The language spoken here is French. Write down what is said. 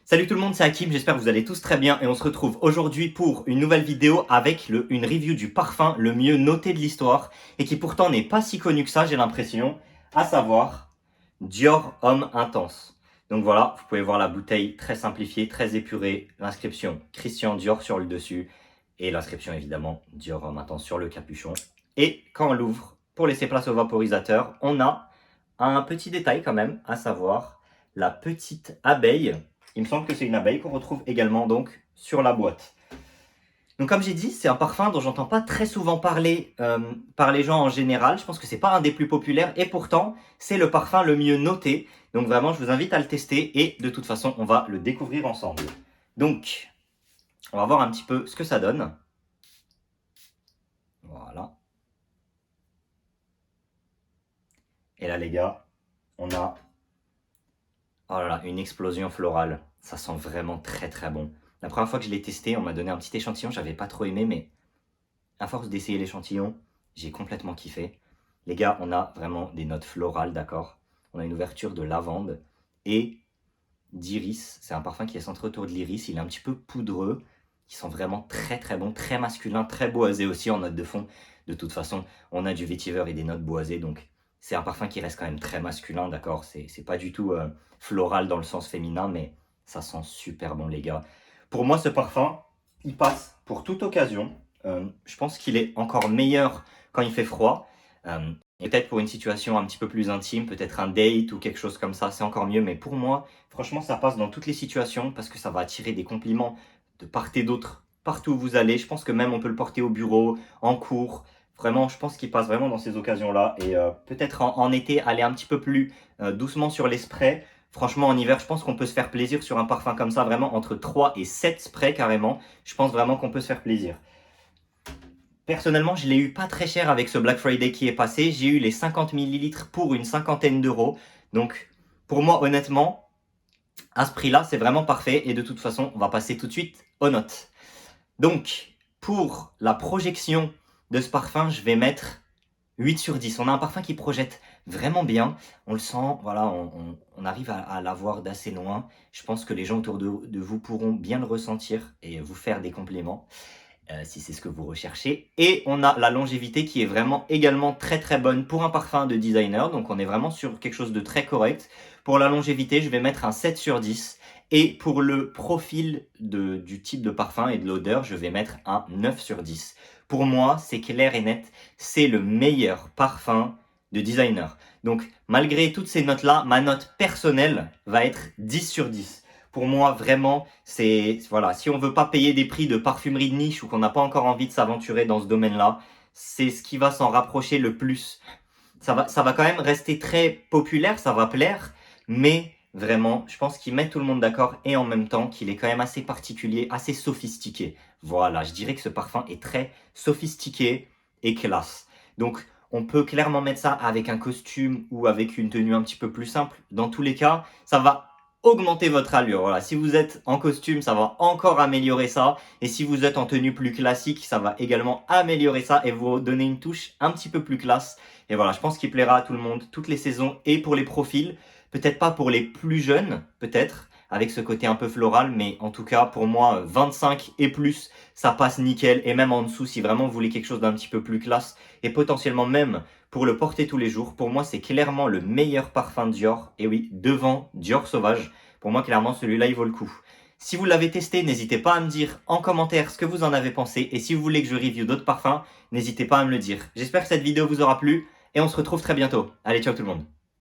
Salut tout le monde, c'est Hakim, j'espère que vous allez tous très bien et on se retrouve aujourd'hui pour une nouvelle vidéo avec une review du parfum le mieux noté de l'histoire et qui pourtant n'est pas si connu que ça, j'ai l'impression, à savoir Dior Homme Intense. Donc voilà, vous pouvez voir la bouteille très simplifiée, très épurée, l'inscription Christian Dior sur le dessus et l'inscription évidemment Dior Homme Intense sur le capuchon. Et quand on l'ouvre, pour laisser place au vaporisateur, on a un petit détail quand même, à savoir la petite abeille. Il me semble que c'est une abeille qu'on retrouve également donc sur la boîte. Donc comme j'ai dit, c'est un parfum dont j'entends pas très souvent parler par les gens en général. Je pense que c'est pas un des plus populaires et pourtant c'est le parfum le mieux noté. Donc vraiment, je vous invite à le tester et de toute façon, on va le découvrir ensemble. Donc, on va voir un petit peu ce que ça donne. Voilà. Et là les gars, on a oh là là, une explosion florale. Ça sent vraiment très très bon. La première fois que je l'ai testé, on m'a donné un petit échantillon, j'avais pas trop aimé, mais à force d'essayer l'échantillon, j'ai complètement kiffé. Les gars, on a vraiment des notes florales, d'accord? On a une ouverture de lavande et d'iris. C'est un parfum qui est centré autour de l'iris. Il est un petit peu poudreux, qui sent vraiment très très bon, très masculin, très boisé aussi en note de fond. De toute façon, on a du vétiver et des notes boisées, donc c'est un parfum qui reste quand même très masculin, d'accord? C'est pas du tout floral dans le sens féminin, mais ça sent super bon, les gars. Pour moi, ce parfum, il passe pour toute occasion. Je pense qu'il est encore meilleur quand il fait froid. Et peut-être pour une situation un petit peu plus intime, peut-être un date ou quelque chose comme ça, c'est encore mieux. Mais pour moi, franchement, ça passe dans toutes les situations parce que ça va attirer des compliments de part et d'autre, partout où vous allez. Je pense que même on peut le porter au bureau, en cours. Vraiment, je pense qu'il passe vraiment dans ces occasions-là. Et peut-être en été, aller un petit peu plus doucement sur les sprays. Franchement, en hiver, je pense qu'on peut se faire plaisir sur un parfum comme ça, vraiment entre 3 et 7 sprays carrément. Je pense vraiment qu'on peut se faire plaisir. Personnellement, je l'ai eu pas très cher avec ce Black Friday qui est passé. J'ai eu les 50 ml pour une cinquantaine d'euros. Donc, pour moi, honnêtement, à ce prix-là, c'est vraiment parfait. Et de toute façon, on va passer tout de suite aux notes. Donc, pour la projection de ce parfum, je vais mettre 8 sur 10. On a un parfum qui projette vraiment bien. On le sent, voilà, on arrive à l'avoir d'assez loin. Je pense que les gens autour de vous pourront bien le ressentir et vous faire des compliments. Si c'est ce que vous recherchez. Et on a la longévité qui est vraiment également très très bonne pour un parfum de designer. Donc on est vraiment sur quelque chose de très correct. Pour la longévité, je vais mettre un 7 sur 10. Et pour le profil du type de parfum et de l'odeur, je vais mettre un 9 sur 10. Pour moi, c'est clair et net, c'est le meilleur parfum de designer. Donc malgré toutes ces notes-là, ma note personnelle va être 10 sur 10. Pour moi, vraiment, c'est voilà, si on veut pas payer des prix de parfumerie de niche ou qu'on n'a pas encore envie de s'aventurer dans ce domaine-là, c'est ce qui va s'en rapprocher le plus. Ça va quand même rester très populaire, ça va plaire, mais vraiment, je pense qu'il met tout le monde d'accord et en même temps qu'il est quand même assez particulier, assez sophistiqué. Voilà, je dirais que ce parfum est très sophistiqué et classe. Donc, on peut clairement mettre ça avec un costume ou avec une tenue un petit peu plus simple. Dans tous les cas, ça va augmenter votre allure. Voilà, si vous êtes en costume, ça va encore améliorer ça. Et si vous êtes en tenue plus classique, ça va également améliorer ça et vous donner une touche un petit peu plus classe. Et voilà, je pense qu'il plaira à tout le monde, toutes les saisons et pour les profils. Peut-être pas pour les plus jeunes, peut-être, avec ce côté un peu floral, mais en tout cas, pour moi, 25 et plus, ça passe nickel. Et même en dessous, si vraiment vous voulez quelque chose d'un petit peu plus classe, et potentiellement même pour le porter tous les jours, pour moi, c'est clairement le meilleur parfum Dior. Et oui, devant Dior Sauvage, pour moi, clairement, celui-là, il vaut le coup. Si vous l'avez testé, n'hésitez pas à me dire en commentaire ce que vous en avez pensé. Et si vous voulez que je review d'autres parfums, n'hésitez pas à me le dire. J'espère que cette vidéo vous aura plu et on se retrouve très bientôt. Allez, ciao tout le monde.